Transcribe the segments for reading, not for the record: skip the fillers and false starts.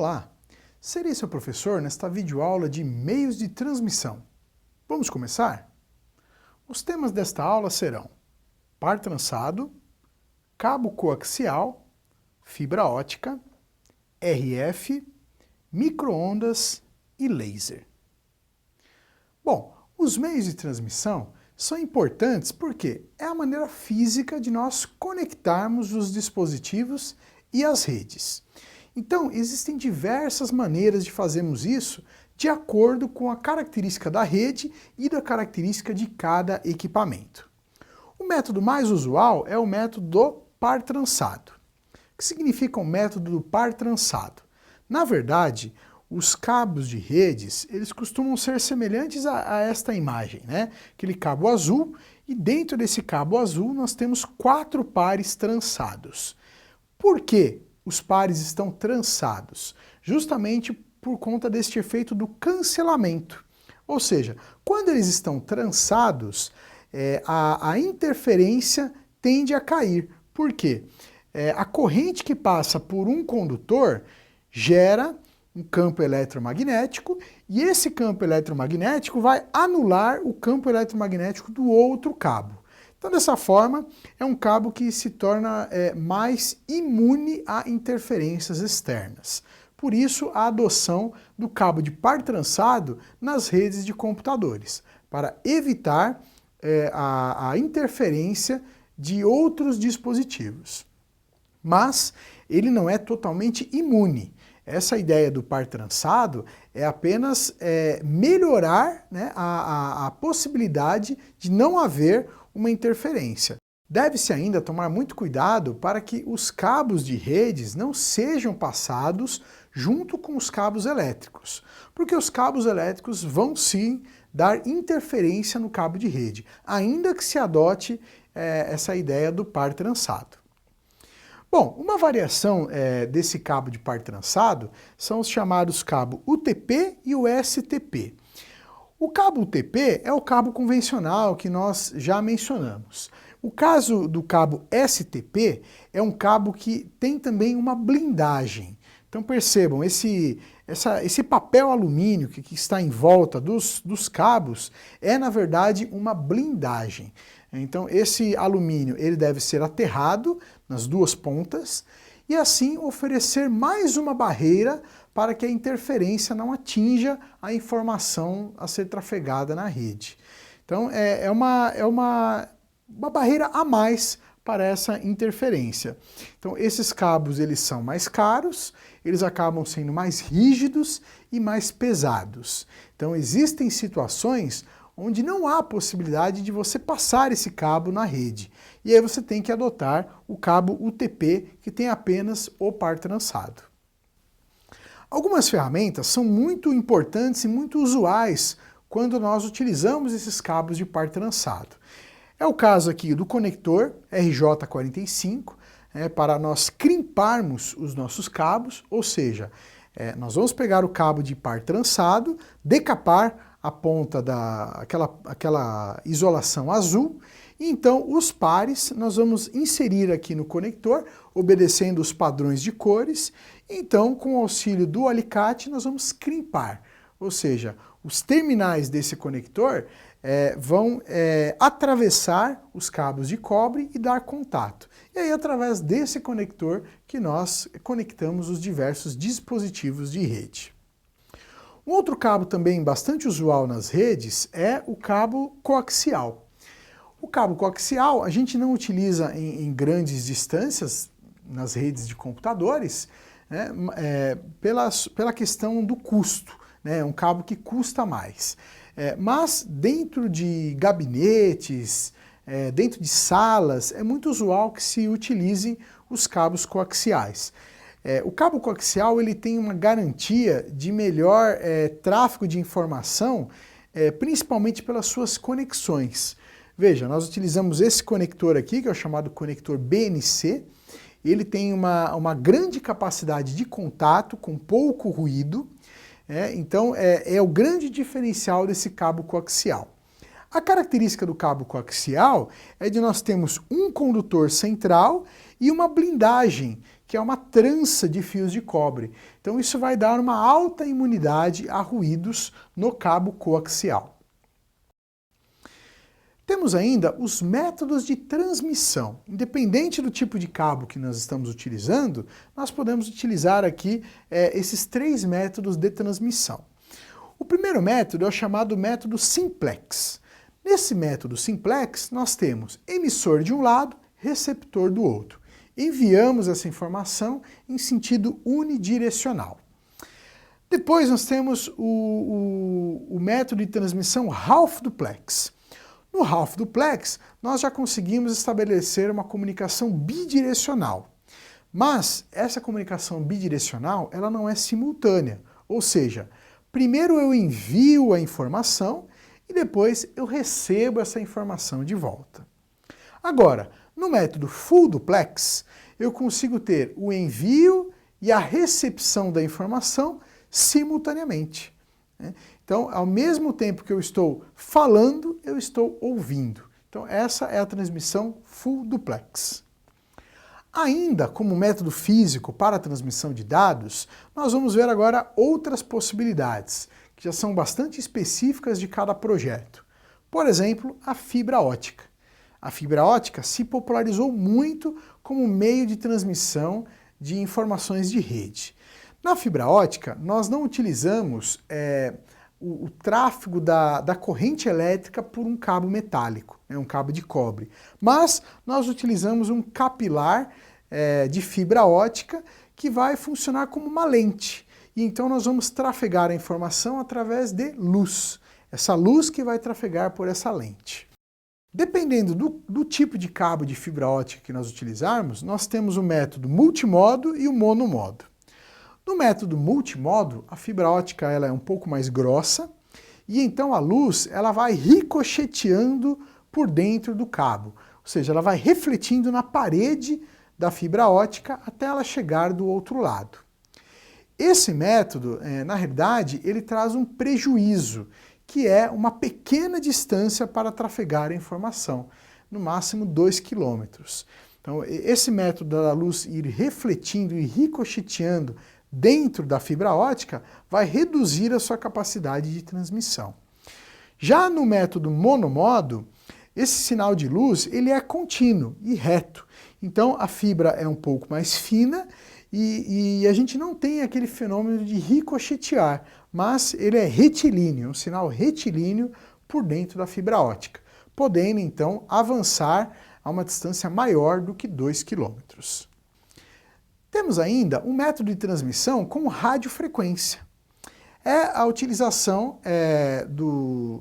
Olá, serei seu professor nesta videoaula de meios de transmissão. Vamos começar? Os temas desta aula serão par trançado, cabo coaxial, fibra ótica, RF, micro-ondas e laser. Bom, os meios de transmissão são importantes porque é a maneira física de nós conectarmos os dispositivos e as redes. Então, existem diversas maneiras de fazermos isso de acordo com a característica da rede e da característica de cada equipamento. O método mais usual é o método do par trançado. O que significa o método do par trançado? Na verdade, os cabos de redes, eles costumam ser semelhantes a esta imagem, né? Aquele cabo azul, e dentro desse cabo azul nós temos 4 pares trançados. Por quê? Os pares estão trançados, justamente por conta deste efeito do cancelamento. Ou seja, quando eles estão trançados, a interferência tende a cair. Por quê? A corrente que passa por um condutor gera um campo eletromagnético e esse campo eletromagnético vai anular o campo eletromagnético do outro cabo. Então, dessa forma, é um cabo que se torna mais imune a interferências externas. Por isso, a adoção do cabo de par trançado nas redes de computadores, para evitar a interferência de outros dispositivos. Mas ele não é totalmente imune. Essa ideia do par trançado é apenas melhorar, né, a possibilidade de não haver uma interferência. Deve-se ainda tomar muito cuidado para que os cabos de redes não sejam passados junto com os cabos elétricos, porque os cabos elétricos vão sim dar interferência no cabo de rede, ainda que se adote essa ideia do par trançado. Bom, uma variação desse cabo de par trançado são os chamados cabo UTP e o STP. O cabo UTP é o cabo convencional que nós já mencionamos. O caso do cabo STP é um cabo que tem também uma blindagem. Então percebam, esse papel alumínio que está em volta dos cabos é na verdade uma blindagem. Então esse alumínio ele deve ser aterrado nas duas pontas e assim oferecer mais uma barreira para que a interferência não atinja a informação a ser trafegada na rede. Então é uma barreira a mais para essa interferência. Então esses cabos eles são mais caros, eles acabam sendo mais rígidos e mais pesados. Então existem situações onde não há possibilidade de você passar esse cabo na rede. E aí você tem que adotar o cabo UTP, que tem apenas o par trançado. Algumas ferramentas são muito importantes e muito usuais quando nós utilizamos esses cabos de par trançado. É o caso aqui do conector RJ45, para nós crimparmos os nossos cabos, ou seja, nós vamos pegar o cabo de par trançado, decapar a ponta daquela isolação azul, e então os pares nós vamos inserir aqui no conector, obedecendo os padrões de cores, então com o auxílio do alicate nós vamos crimpar, ou seja, os terminais desse conector vão atravessar os cabos de cobre e dar contato. E aí através desse conector que nós conectamos os diversos dispositivos de rede. Um outro cabo também bastante usual nas redes é o cabo coaxial. O cabo coaxial a gente não utiliza em grandes distâncias nas redes de computadores, né, pela questão do custo, né, é um cabo que custa mais. Mas dentro de gabinetes, dentro de salas, é muito usual que se utilizem os cabos coaxiais. O cabo coaxial ele tem uma garantia de melhor tráfego de informação, principalmente pelas suas conexões. Veja, nós utilizamos esse conector aqui, que é o chamado conector BNC. Ele tem uma grande capacidade de contato com pouco ruído. Então é o grande diferencial desse cabo coaxial. A característica do cabo coaxial é de nós termos um condutor central e uma blindagem, que é uma trança de fios de cobre. Então isso vai dar uma alta imunidade a ruídos no cabo coaxial. Temos ainda os métodos de transmissão. Independente do tipo de cabo que nós estamos utilizando, nós podemos utilizar aqui esses três métodos de transmissão. O primeiro método é o chamado método simplex. Nesse método simplex, nós temos emissor de um lado, receptor do outro. Enviamos essa informação em sentido unidirecional. Depois nós temos o método de transmissão half duplex. No half duplex, nós já conseguimos estabelecer uma comunicação bidirecional. Mas essa comunicação bidirecional, ela não é simultânea. Ou seja, primeiro eu envio a informação e depois eu recebo essa informação de volta. Agora, no método full duplex, eu consigo ter o envio e a recepção da informação simultaneamente. Então, ao mesmo tempo que eu estou falando, eu estou ouvindo. Então, essa é a transmissão full duplex. Ainda como método físico para a transmissão de dados, nós vamos ver agora outras possibilidades, que já são bastante específicas de cada projeto. Por exemplo, a fibra ótica. A fibra ótica se popularizou muito como meio de transmissão de informações de rede. Na fibra ótica, nós não utilizamos o tráfego da corrente elétrica por um cabo metálico, um cabo de cobre, mas nós utilizamos um capilar de fibra ótica que vai funcionar como uma lente. E então nós vamos trafegar a informação através de luz. Essa luz que vai trafegar por essa lente. Dependendo do tipo de cabo de fibra ótica que nós utilizarmos, nós temos o método multimodo e o monomodo. No método multimodo, a fibra ótica ela é um pouco mais grossa e então a luz ela vai ricocheteando por dentro do cabo, ou seja, ela vai refletindo na parede da fibra ótica até ela chegar do outro lado. Esse método, na realidade, ele traz um prejuízo, que é uma pequena distância para trafegar a informação, no máximo 2 km. Então, esse método da luz ir refletindo e ricocheteando dentro da fibra ótica vai reduzir a sua capacidade de transmissão. Já no método monomodo, esse sinal de luz ele é contínuo e reto. Então a fibra é um pouco mais fina e a gente não tem aquele fenômeno de ricochetear, mas ele é retilíneo, um sinal retilíneo por dentro da fibra ótica, podendo então avançar a uma distância maior do que 2 km. Temos ainda um método de transmissão com radiofrequência. É a utilização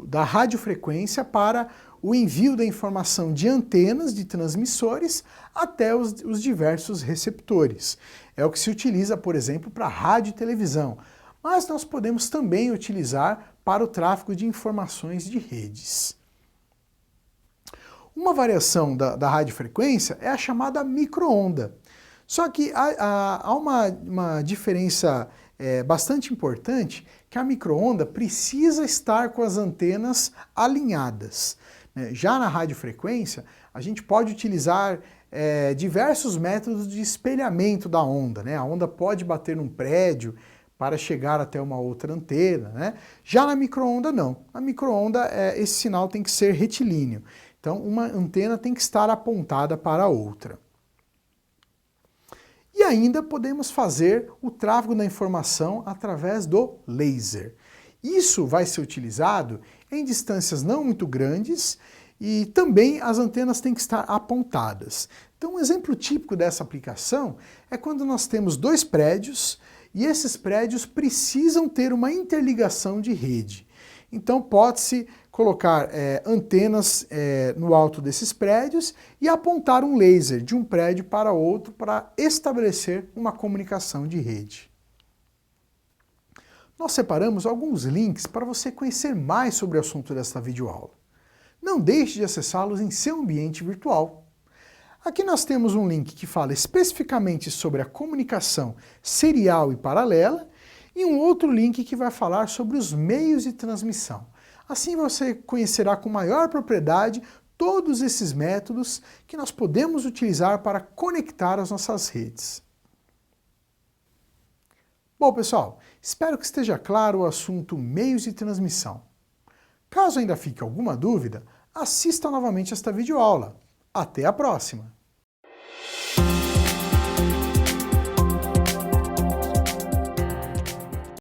da radiofrequência para o envio da informação de antenas de transmissores até os diversos receptores. É o que se utiliza, por exemplo, para rádio e televisão, mas nós podemos também utilizar para o tráfego de informações de redes. Uma variação da radiofrequência é a chamada micro-onda. Só que há uma diferença bastante importante, que a micro-onda precisa estar com as antenas alinhadas. Já na radiofrequência, a gente pode utilizar diversos métodos de espelhamento da onda. A onda pode bater num prédio para chegar até uma outra antena. Já na micro-onda, não. Na micro-onda, esse sinal tem que ser retilíneo. Então, uma antena tem que estar apontada para a outra. E ainda podemos fazer o tráfego da informação através do laser. Isso vai ser utilizado em distâncias não muito grandes e também as antenas têm que estar apontadas. Então, um exemplo típico dessa aplicação é quando nós temos 2 prédios e esses prédios precisam ter uma interligação de rede. Então, pode-se colocar antenas no alto desses prédios e apontar um laser de um prédio para outro para estabelecer uma comunicação de rede. Nós separamos alguns links para você conhecer mais sobre o assunto desta videoaula. Não deixe de acessá-los em seu ambiente virtual. Aqui nós temos um link que fala especificamente sobre a comunicação serial e paralela e um outro link que vai falar sobre os meios de transmissão. Assim você conhecerá com maior propriedade todos esses métodos que nós podemos utilizar para conectar as nossas redes. Bom, pessoal, espero que esteja claro o assunto meios de transmissão. Caso ainda fique alguma dúvida, assista novamente esta videoaula. Até a próxima!